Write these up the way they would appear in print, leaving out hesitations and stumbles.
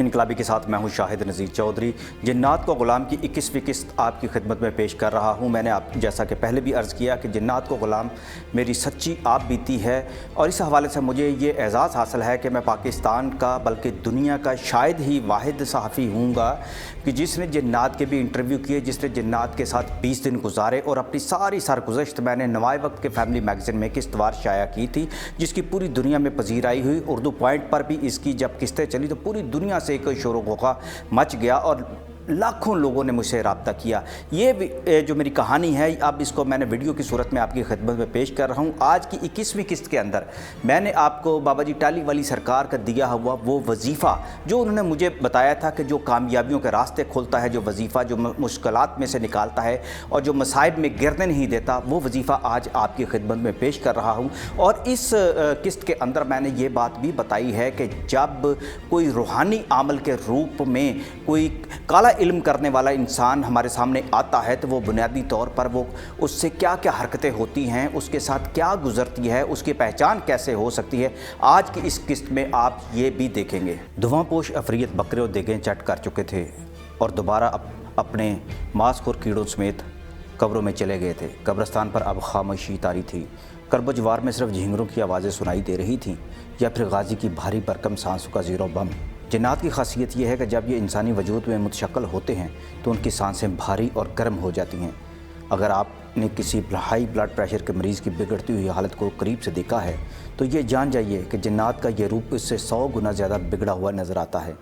انقلابی کے ساتھ میں ہوں شاہد نذیر چودھری۔ جنات کو غلام کی 21ویں قسط آپ کی خدمت میں پیش کر رہا ہوں۔ میں نے آپ جیسا کہ پہلے بھی عرض کیا کہ جنات کو غلام میری سچی آپ بیتی ہے، اور اس حوالے سے مجھے یہ اعزاز حاصل ہے کہ میں پاکستان کا بلکہ دنیا کا شاید ہی واحد صحافی ہوں گا کہ جس نے جنات کے بھی انٹرویو کیے، جس نے جنات کے ساتھ 20 دن گزارے، اور اپنی ساری سرگزشت میں نے نوائے وقت کے فیملی میگزین میں قسط وار شائع کی تھی، جس کی پوری دنیا میں پذیرائی ہوئی۔ اردو پوائنٹ پر بھی اس کی جب قسطیں چلی تو پوری دنیا سے ایک شور و غوغا مچ گیا اور لاکھوں لوگوں نے مجھ سے رابطہ کیا۔ یہ جو میری کہانی ہے، اب اس کو میں نے ویڈیو کی صورت میں آپ کی خدمت میں پیش کر رہا ہوں۔ آج کی 21ویں قسط کے اندر میں نے آپ کو بابا جی ٹالی والی سرکار کا دیا ہوا وہ وظیفہ جو انہوں نے مجھے بتایا تھا کہ جو کامیابیوں کے راستے کھولتا ہے، جو وظیفہ جو مشکلات میں سے نکالتا ہے اور جو مصائب میں گرنے نہیں دیتا، وہ وظیفہ آج آپ کی خدمت میں پیش کر رہا ہوں۔ اور اس قسط کے اندر میں نے یہ بات بھی بتائی ہے کہ جب کوئی روحانی عمل کے روپ میں کوئی کالا علم کرنے والا انسان ہمارے سامنے آتا ہے تو وہ بنیادی طور پر وہ اس سے کیا کیا حرکتیں ہوتی ہیں، اس کے ساتھ کیا گزرتی ہے، اس کی پہچان کیسے ہو سکتی ہے، آج کی اس قسط میں آپ یہ بھی دیکھیں گے۔ دھواں پوش افریت بکرے و دیگیں چٹ کر چکے تھے اور دوبارہ اپنے ماس خور کیڑوں سمیت قبروں میں چلے گئے تھے۔ قبرستان پر اب خاموشی طاری تھی۔ کرب و جوار میں صرف جھینگروں کی آوازیں سنائی دے رہی تھیں یا پھر غازی کی بھاری بھرکم سانسوں کا زیر و بم۔ جنات کی خاصیت یہ ہے کہ جب یہ انسانی وجود میں متشکل ہوتے ہیں تو ان کی سانسیں بھاری اور گرم ہو جاتی ہیں۔ اگر آپ نے کسی ہائی بلڈ پریشر کے مریض کی بگڑتی ہوئی حالت کو قریب سے دیکھا ہے تو یہ جان جائیے کہ جنات کا یہ روپ اس سے 100 گنا زیادہ بگڑا ہوا نظر آتا ہے۔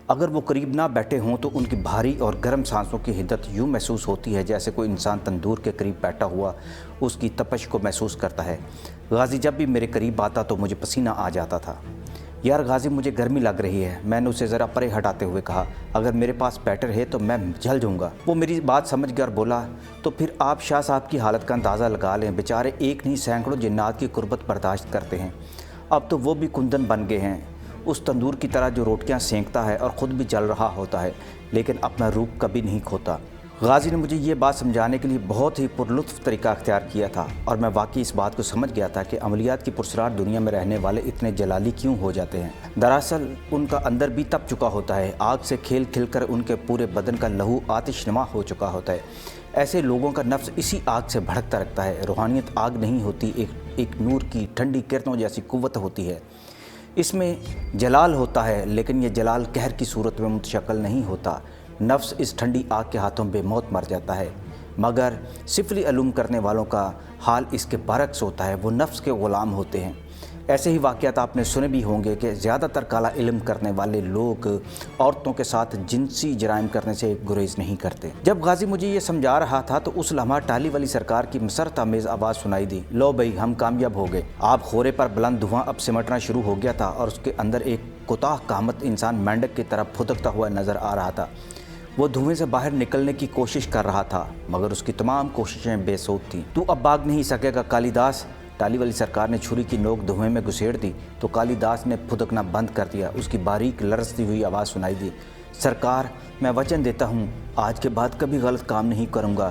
اگر وہ قریب نہ بیٹھے ہوں تو ان کی بھاری اور گرم سانسوں کی حدت یوں محسوس ہوتی ہے جیسے کوئی انسان تندور کے قریب بیٹھا ہوا اس کی تپش کو محسوس کرتا ہے۔ غازی جب بھی میرے قریب آتا تو مجھے پسینہ آ جاتا تھا۔ یار غازی مجھے گرمی لگ رہی ہے، میں نے اسے ذرا پرے ہٹاتے ہوئے کہا، اگر میرے پاس بیٹر ہے تو میں جل جاؤں گا۔ وہ میری بات سمجھ گیا اور بولا، تو پھر آپ شاہ صاحب کی حالت کا اندازہ لگا لیں، بیچارے ایک نہیں سینکڑوں جنات کی قربت برداشت کرتے ہیں۔ اب تو وہ بھی کندن بن گئے ہیں، اس تندور کی طرح جو روٹیاں سینکتا ہے اور خود بھی جل رہا ہوتا ہے لیکن اپنا روپ کبھی نہیں کھوتا۔ غازی نے مجھے یہ بات سمجھانے کے لیے بہت ہی پرلطف طریقہ اختیار کیا تھا اور میں واقعی اس بات کو سمجھ گیا تھا کہ عملیات کی پرسرار دنیا میں رہنے والے اتنے جلالی کیوں ہو جاتے ہیں۔ دراصل ان کا اندر بھی تپ چکا ہوتا ہے، آگ سے کھیل کھل کر ان کے پورے بدن کا لہو آتش نما ہو چکا ہوتا ہے۔ ایسے لوگوں کا نفس اسی آگ سے بھڑکتا رکھتا ہے۔ روحانیت آگ نہیں ہوتی، ایک نور کی ٹھنڈی کرنوں جیسی قوت ہوتی ہے۔ اس میں جلال ہوتا ہے لیکن یہ جلال قہر کی صورت میں متشکل نہیں ہوتا۔ نفس اس ٹھنڈی آگ کے ہاتھوں بے موت مر جاتا ہے، مگر سفلی علوم کرنے والوں کا حال اس کے برعکس ہوتا ہے، وہ نفس کے غلام ہوتے ہیں۔ ایسے ہی واقعات آپ نے سنے بھی ہوں گے کہ زیادہ تر کالا علم کرنے والے لوگ عورتوں کے ساتھ جنسی جرائم کرنے سے گریز نہیں کرتے۔ جب غازی مجھے یہ سمجھا رہا تھا تو اس لمحہ ٹالی والی سرکار کی مسرت آمیز آواز سنائی دی، لو بھائی ہم کامیاب ہو گئے۔ آپ خورے پر بلند دھواں اب سمٹنا شروع ہو گیا تھا اور اس کے اندر ایک کوتاہ قامت انسان مینڈک کی طرح پھدکتا ہوا نظر آ رہا تھا۔ وہ دھوئیں سے باہر نکلنے کی کوشش کر رہا تھا مگر اس کی تمام کوششیں بے سود تھیں۔ تو اب بھاگ نہیں سکے گا کالی داس۔ ٹالی والی سرکار نے چھری کی نوک دھوئیں میں گھسیڑ دی تو کالی داس نے پھدکنا بند کر دیا۔ اس کی باریک لرزتی ہوئی آواز سنائی دی، سرکار میں وچن دیتا ہوں آج کے بعد کبھی غلط کام نہیں کروں گا،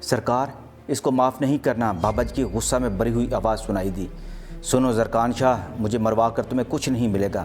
سرکار اس کو معاف نہیں کرنا، بابا جی کی غصہ میں بری ہوئی آواز سنائی دی۔ سنو زرکان شاہ، مجھے مروا کر تمہیں کچھ نہیں ملے گا،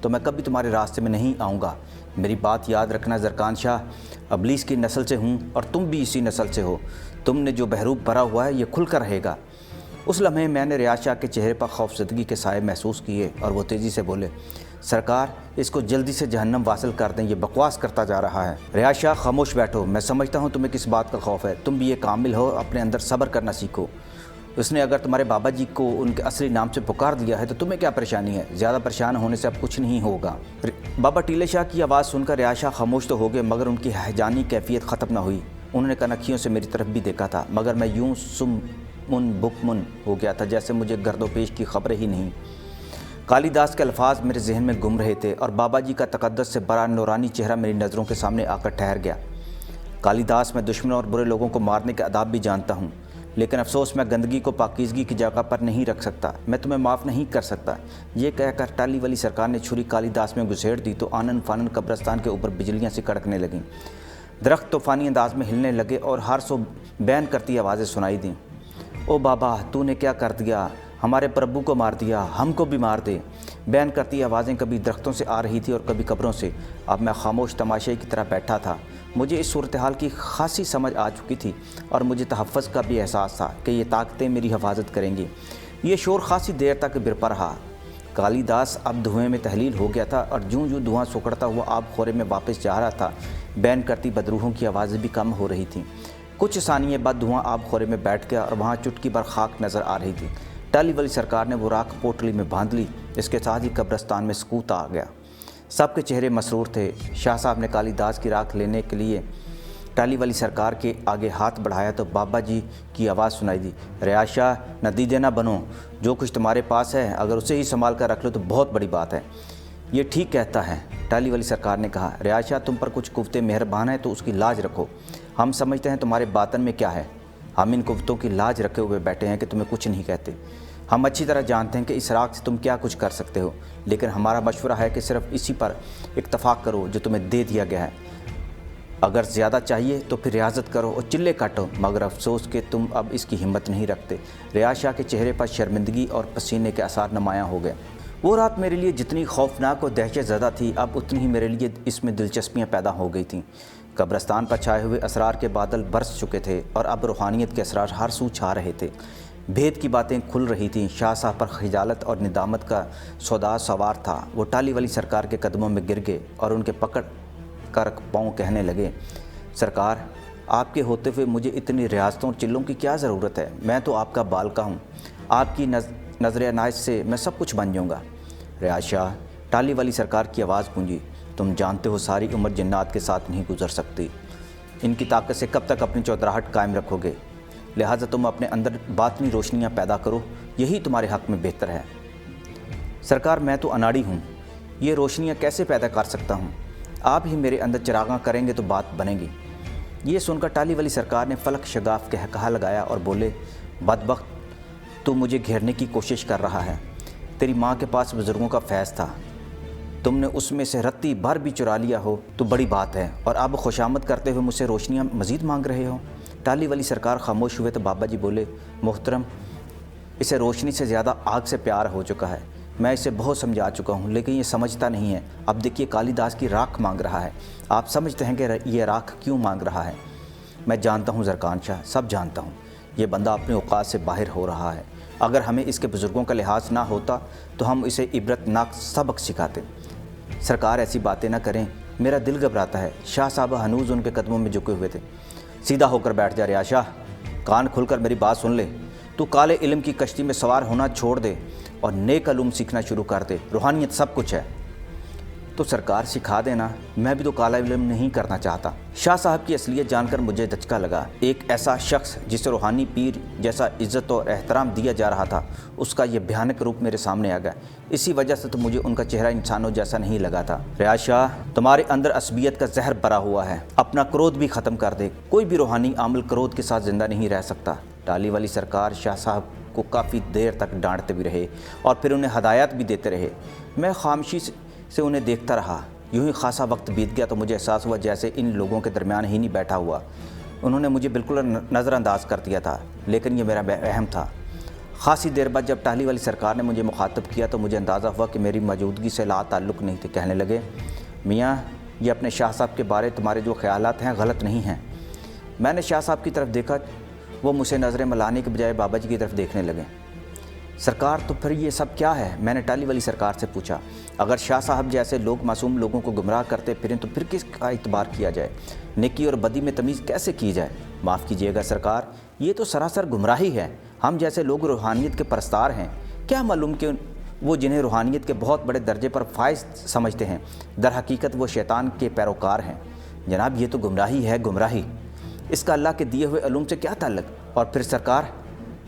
تو میں کبھی تمہارے راستے میں نہیں آؤں گا۔ میری بات یاد رکھنا زرکان شاہ، ابلیس کی نسل سے ہوں اور تم بھی اسی نسل سے ہو، تم نے جو بحروب بھرا ہوا ہے یہ کھل کر رہے گا۔ اس لمحے میں نے ریاض شاہ کے چہرے پر خوفزدگی کے سائے محسوس کیے اور وہ تیزی سے بولے، سرکار اس کو جلدی سے جہنم واصل کر دیں، یہ بکواس کرتا جا رہا ہے۔ ریاض شاہ خاموش بیٹھو، میں سمجھتا ہوں تمہیں کس بات کا خوف ہے، تم بھی یہ کامل ہو، اپنے اندر صبر کرنا سیکھو۔ اس نے اگر تمہارے بابا جی کو ان کے اصلی نام سے پکار دیا ہے تو تمہیں کیا پریشانی ہے؟ زیادہ پریشان ہونے سے اب کچھ نہیں ہوگا۔ بابا ٹیلے شاہ کی آواز سن کر ریاض شاہ خاموش تو ہو گئے مگر ان کی ہیجانی کیفیت ختم نہ ہوئی۔ انہوں نے کنکھیوں سے میری طرف بھی دیکھا تھا مگر میں یوں سم من بکمن ہو گیا تھا جیسے مجھے گرد و پیش کی خبریں ہی نہیں۔ کالی داس کے الفاظ میرے ذہن میں گم رہے تھے اور بابا جی کا تقدس سے بڑا نورانی چہرہ میری نظروں کے سامنے آ کر ٹھہر گیا۔ کالی داس، میں دشمنوں اور برے لوگوں کو مارنے کے آداب بھی جانتا ہوں لیکن افسوس میں گندگی کو پاکیزگی کی جگہ پر نہیں رکھ سکتا، میں تمہیں معاف نہیں کر سکتا۔ یہ کہہ کر ٹالی والی سرکار نے چھری کالی داس میں گھسیڑ دی تو آنن فانن قبرستان کے اوپر بجلیاں سی کڑکنے لگیں۔ درخت طوفانی انداز میں ہلنے لگے اور ہر سو بین کرتی آوازیں سنائی دیں، او بابا تو نے کیا کر دیا، ہمارے پربھو کو مار دیا، ہم کو بھی مار دے۔ بیان کرتی آوازیں کبھی درختوں سے آ رہی تھی اور کبھی قبروں سے۔ اب میں خاموش تماشائی کی طرح بیٹھا تھا۔ مجھے اس صورتحال کی خاصی سمجھ آ چکی تھی اور مجھے تحفظ کا بھی احساس تھا کہ یہ طاقتیں میری حفاظت کریں گی۔ یہ شور خاصی دیر تک برپا رہا۔ کالی داس اب دھوئیں میں تحلیل ہو گیا تھا اور جوں جوں دھواں سکڑتا ہوا آب خورے میں واپس جا رہا تھا، بیان کرتی بدروحوں کی آوازیں بھی کم ہو رہی تھیں۔ کچھ ثانیے بعد دھواں آب خورے میں بیٹھ گیا اور وہاں چٹکی بھر خاک نظر آ رہی تھی۔ ٹالی والی سرکار نے وہ راکھ پوٹلی میں باندھ لی۔ اس کے ساتھ ہی قبرستان میں سکوت آ گیا۔ سب کے چہرے مسرور تھے۔ شاہ صاحب نے کالی داس کی راکھ لینے کے لیے ٹالی والی سرکار کے آگے ہاتھ بڑھایا تو بابا جی کی آواز سنائی دی، ریاض شاہ ندیدے نہ بنو، جو کچھ تمہارے پاس ہے اگر اسے ہی سنبھال کر رکھ لو تو بہت بڑی بات ہے۔ یہ ٹھیک کہتا ہے، ٹالی والی سرکار نے کہا۔ ریاض شاہ تم پر کچھ قوتیں مہربان ہیں تو اس کی لاج رکھو۔ ہم سمجھتے ہیں تمہارے باطن میں کیا ہے۔ ہم ان قوتوں کی لاج رکھے ہوئے بیٹھے ہیں کہ تمہیں کچھ نہیں کہتے۔ ہم اچھی طرح جانتے ہیں کہ اس راکھ سے تم کیا کچھ کر سکتے ہو، لیکن ہمارا مشورہ ہے کہ صرف اسی پر اتفاق کرو جو تمہیں دے دیا گیا ہے۔ اگر زیادہ چاہیے تو پھر ریاضت کرو اور چلے کاٹو، مگر افسوس کہ تم اب اس کی ہمت نہیں رکھتے۔ ریاض شاہ کے چہرے پر شرمندگی اور پسینے کے اثار نمایاں ہو گئے۔ وہ رات میرے لیے جتنی خوفناک اور دہشت زدہ تھی، اب اتنی ہی میرے لیے اس میں دلچسپیاں پیدا ہو گئی تھیں۔ قبرستان پر چھائے ہوئے اسرار کے بادل برس چکے تھے اور اب روحانیت کے اسرار ہر سو چھا رہے تھے۔ بھید کی باتیں کھل رہی تھیں۔ شاہ صاحب پر خجالت اور ندامت کا سودا سوار تھا۔ وہ ٹالی والی سرکار کے قدموں میں گر گئے اور ان کے پکڑ کر پاؤں کہنے لگے، سرکار آپ کے ہوتے ہوئے مجھے اتنی ریاستوں اور چلوں کی کیا ضرورت ہے؟ میں تو آپ کا بالکا ہوں۔ آپ کی نظر عنایت سے میں سب کچھ بن جاؤں گا۔ ریاض شاہ، ٹالی والی سرکار کی آواز گونجی، تم جانتے ہو ساری عمر جنات کے ساتھ نہیں گزر سکتی۔ ان کی طاقت سے کب تک اپنی چودراہٹ قائم رکھو گے؟ لہٰذا تم اپنے اندر باطنی روشنیاں پیدا کرو، یہی تمہارے حق میں بہتر ہے۔ سرکار میں تو اناڑی ہوں، یہ روشنیاں کیسے پیدا کر سکتا ہوں؟ آپ ہی میرے اندر چراغاں کریں گے تو بات بنے گی۔ یہ سن کر ٹالی والی سرکار نے فلک شگاف کہا لگایا اور بولے، بدبخت تو مجھے گھیرنے کی کوشش کر رہا ہے۔ تیری ماں کے پاس بزرگوں کا فیض تھا، تم نے اس میں سے رتی بھر بھی چرا لیا ہو تو بڑی بات ہے، اور اب خوشامد کرتے ہوئے مجھ سے روشنیاں مزید مانگ رہے ہو۔ ٹالی والی سرکار خاموش ہوئے تو بابا جی بولے، محترم اسے روشنی سے زیادہ آگ سے پیار ہو چکا ہے۔ میں اسے بہت سمجھا چکا ہوں لیکن یہ سمجھتا نہیں ہے۔ اب دیکھیے کالی داس کی راکھ مانگ رہا ہے۔ آپ سمجھتے ہیں کہ یہ راکھ کیوں مانگ رہا ہے؟ میں جانتا ہوں زرکان شاہ، سب جانتا ہوں۔ یہ بندہ اپنے اوقات سے باہر ہو رہا ہے۔ اگر ہمیں اس کے بزرگوں کا لحاظ نہ ہوتا تو ہم اسے عبرت ناک سبق سکھاتے۔ سرکار ایسی باتیں نہ کریں، میرا دل گھبراتا ہے۔ شاہ صاحب ہنوز ان کے قدموں میں جھکے ہوئے تھے۔ سیدھا ہو کر بیٹھ جا ریاض شاہ، کان کھل کر میری بات سن لے۔ تو کالے علم کی کشتی میں سوار ہونا چھوڑ دے اور نیک علوم سیکھنا شروع کر دے۔ روحانیت سب کچھ ہے۔ تو سرکار سکھا دینا، میں بھی تو کالا علم نہیں کرنا چاہتا۔ شاہ صاحب کی اصلیت جان کر مجھے دھچکا لگا۔ ایک ایسا شخص جسے روحانی پیر جیسا عزت اور احترام دیا جا رہا تھا، اس کا یہ بھیانک روپ میرے سامنے آ گیا۔ اسی وجہ سے تو مجھے ان کا چہرہ انسانوں جیسا نہیں لگا تھا۔ ریاض شاہ، تمہارے اندر عصبیت کا زہر بھرا ہوا ہے، اپنا کرودھ بھی ختم کر دے۔ کوئی بھی روحانی عامل کرودھ کے ساتھ زندہ نہیں رہ سکتا۔ ٹالی والی سرکار شاہ صاحب کو کافی دیر تک ڈانٹتے بھی رہے اور پھر انہیں ہدایات بھی دیتے رہے۔ میں خاموشی سے انہیں دیکھتا رہا۔ یوں ہی خاصا وقت بیت گیا تو مجھے احساس ہوا جیسے ان لوگوں کے درمیان ہی نہیں بیٹھا ہوا۔ انہوں نے مجھے بالکل نظر انداز کر دیا تھا، لیکن یہ میرا وہم تھا۔ خاصی دیر بعد جب ٹالی والی سرکار نے مجھے مخاطب کیا تو مجھے اندازہ ہوا کہ میری موجودگی سے لا تعلق نہیں تھے۔ کہنے لگے، میاں یہ اپنے شاہ صاحب کے بارے تمہارے جو خیالات ہیں غلط نہیں ہیں۔ میں نے شاہ صاحب کی طرف دیکھا، وہ مجھ سے نظریں ملانے کے بجائے بابا جی کی طرف دیکھنے لگے۔ سرکار تو پھر یہ سب کیا ہے؟ میں نے ٹالی والی سرکار سے پوچھا۔ اگر شاہ صاحب جیسے لوگ معصوم لوگوں کو گمراہ کرتے پھریں تو پھر کس کا اعتبار کیا جائے؟ نیکی اور بدی میں تمیز کیسے کی جائے؟ معاف کیجیے گا سرکار، یہ تو سراسر گمراہی ہے۔ ہم جیسے لوگ روحانیت کے پرستار ہیں، کیا معلوم کہ وہ جنہیں روحانیت کے بہت بڑے درجے پر فائز سمجھتے ہیں، در حقیقت وہ شیطان کے پیروکار ہیں۔ جناب یہ تو گمراہی ہے، گمراہی۔ اس کا اللہ کے دیے ہوئے علوم سے کیا تعلق؟ اور پھر سرکار،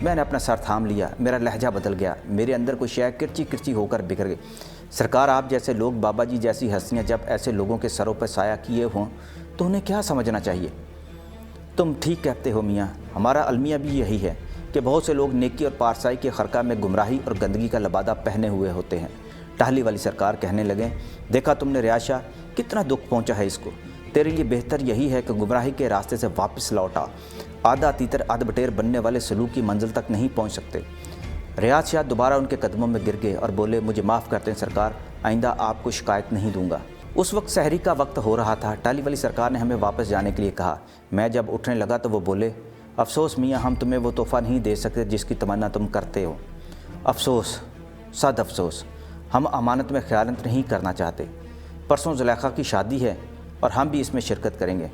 میں نے اپنا سر تھام لیا، میرا لہجہ بدل گیا، میرے اندر کوئی شے کرچی کرچی ہو کر بکھر گئی۔ سرکار آپ جیسے لوگ، بابا جی جیسی ہستیاں جب ایسے لوگوں کے سروں پر سایہ کیے ہوں تو انہیں کیا سمجھنا چاہیے؟ تم ٹھیک کہتے ہو میاں، ہمارا المیہ بھی یہی ہے کہ بہت سے لوگ نیکی اور پارسائی کے خرقہ میں گمراہی اور گندگی کا لبادہ پہنے ہوئے ہوتے ہیں۔ ٹالی والی سرکار کہنے لگے، دیکھا تم نے ریاض شاہ، کتنا دکھ پہنچا ہے اس کو۔ تیرے لیے بہتر یہی ہے کہ گمراہی کے راستے سے واپس لوٹا۔ آدھا تیتر آدھ بٹیر بننے والے سلوک کی منزل تک نہیں پہنچ سکتے۔ ریاض شاہ دوبارہ ان کے قدموں میں گر گئے اور بولے مجھے معاف کرتے ہیں سرکار، آئندہ آپ کو شکایت نہیں دوں گا۔ اس وقت سحری کا وقت ہو رہا تھا۔ ٹالی والی سرکار نے ہمیں واپس جانے کے لیے کہا۔ میں جب اٹھنے لگا تو وہ بولے افسوس میاں، ہم تمہیں وہ تحفہ نہیں دے سکتے جس کی تمنا تم کرتے ہو۔ افسوس، صد افسوس، ہم امانت میں خیانت نہیں کرنا چاہتے۔ پرسوں زلیخا کی شادی ہے اور ہم بھی اس میں شرکت کریں گے۔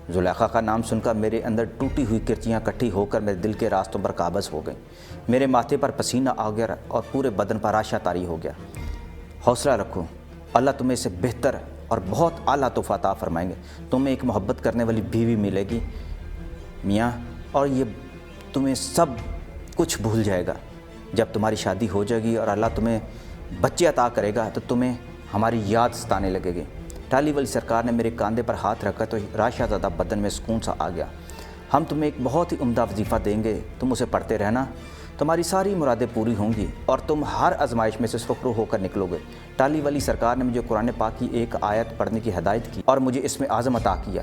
زلیخا کا نام سن کر میرے اندر ٹوٹی ہوئی کرچیاں اکٹھی ہو کر میرے دل کے راستوں پر قابض ہو گئیں۔ میرے ماتھے پر پسینہ آ گیا اور پورے بدن پر راشا طاری ہو گیا۔ حوصلہ رکھو، اللہ تمہیں اسے بہتر اور بہت اعلیٰ تحفہ عطا فرمائیں گے۔ تمہیں ایک محبت کرنے والی بیوی ملے گی میاں، اور یہ تمہیں سب کچھ بھول جائے گا۔ جب تمہاری شادی ہو جائے گی اور اللہ تمہیں بچے عطا کرے گا تو تمہیں ہماری یاد ستانے لگے گی۔ ٹالی والی سرکار نے میرے کاندھے پر ہاتھ رکھا تو راشا زدہ بدن میں سکون سا آ گیا۔ ہم تمہیں ایک بہت ہی عمدہ وظیفہ دیں گے، تم اسے پڑھتے رہنا، تمہاری ساری مرادیں پوری ہوں گی اور تم ہر آزمائش میں سے سرخرو ہو کر نکلو گے۔ ٹالی والی سرکار نے مجھے قرآن پاک کی ایک آیت پڑھنے کی ہدایت کی اور مجھے اس میں اعظم عطا کیا۔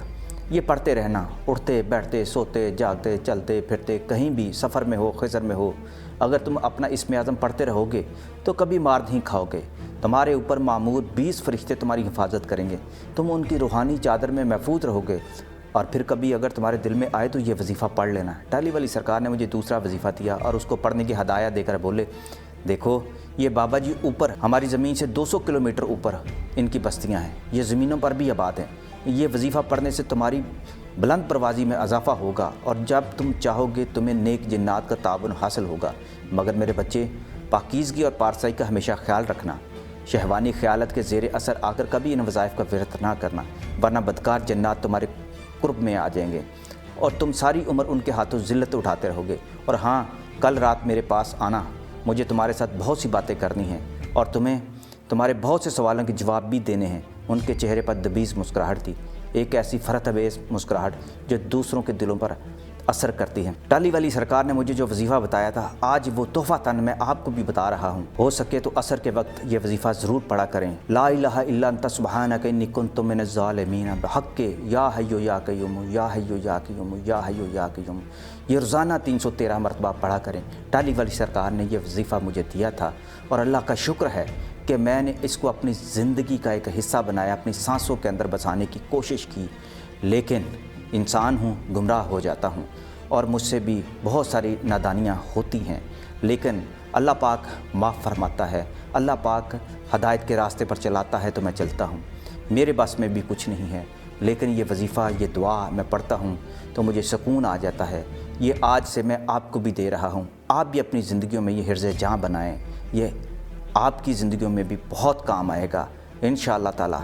یہ پڑھتے رہنا، اٹھتے بیٹھتے سوتے جاگتے چلتے پھرتے، کہیں بھی سفر میں ہو خضر میں ہو، اگر تم اپنا اسم اعظم پڑھتے رہو گے تو کبھی مار نہیں کھاؤ گے۔ تمہارے اوپر معمور 20 فرشتے تمہاری حفاظت کریں گے، تم ان کی روحانی چادر میں محفوظ رہو گے، اور پھر کبھی اگر تمہارے دل میں آئے تو یہ وظیفہ پڑھ لینا۔ ٹالی والی سرکار نے مجھے دوسرا وظیفہ دیا اور اس کو پڑھنے کی ہدایت دے کر بولے دیکھو یہ بابا جی اوپر ہماری زمین سے 200 کلومیٹر اوپر ان کی بستیاں ہیں، یہ زمینوں پر بھی آباد ہیں۔ یہ وظیفہ پڑھنے سے تمہاری بلند پروازی میں اضافہ ہوگا اور جب تم چاہو گے تمہیں نیک جنات کا تعاون حاصل ہوگا، مگر میرے بچے پاکیزگی اور پارسائی کا ہمیشہ خیال رکھنا۔ شہوانی خیالت کے زیر اثر آ کر کبھی ان وظائف کا ورت نہ کرنا، ورنہ بدکار جنات تمہارے قرب میں آ جائیں گے اور تم ساری عمر ان کے ہاتھوں ذلت اٹھاتے رہو گے۔ اور ہاں، کل رات میرے پاس آنا، مجھے تمہارے ساتھ بہت سی باتیں کرنی ہیں اور تمہیں تمہارے بہت سے سوالوں کے جواب بھی دینے ہیں۔ ان کے چہرے پر دبیز مسکراہٹ تھی، ایک ایسی فرحت انگیز مسکراہٹ جو دوسروں کے دلوں پر اثر کرتی ہے۔ ٹالی والی سرکار نے مجھے جو وظیفہ بتایا تھا، آج وہ تحفہ تن میں آپ کو بھی بتا رہا ہوں۔ ہو سکے تو عصر کے وقت یہ وظیفہ ضرور پڑھا کریں۔ لا الہ الا انت سبحانک انی کنت من الظالمین، بحق یا حی یا قیوم یا حی یا قیوم یا حی یا قیوم۔ یہ روزانہ 313 مرتبہ پڑھا کریں۔ ٹالی والی سرکار نے یہ وظیفہ مجھے دیا تھا اور اللہ کا شکر ہے کہ میں نے اس کو اپنی زندگی کا ایک حصہ بنایا، اپنی سانسوں کے اندر بسانے کی کوشش کی، لیکن انسان ہوں، گمراہ ہو جاتا ہوں اور مجھ سے بھی بہت ساری نادانیاں ہوتی ہیں، لیکن اللہ پاک معاف فرماتا ہے، اللہ پاک ہدایت کے راستے پر چلاتا ہے تو میں چلتا ہوں۔ میرے بس میں بھی کچھ نہیں ہے، لیکن یہ وظیفہ، یہ دعا میں پڑھتا ہوں تو مجھے سکون آ جاتا ہے۔ یہ آج سے میں آپ کو بھی دے رہا ہوں، آپ بھی اپنی زندگیوں میں یہ حرز جاں بنائیں، یہ آپ کی زندگیوں میں بھی بہت کام آئے گا انشاءاللہ تعالی۔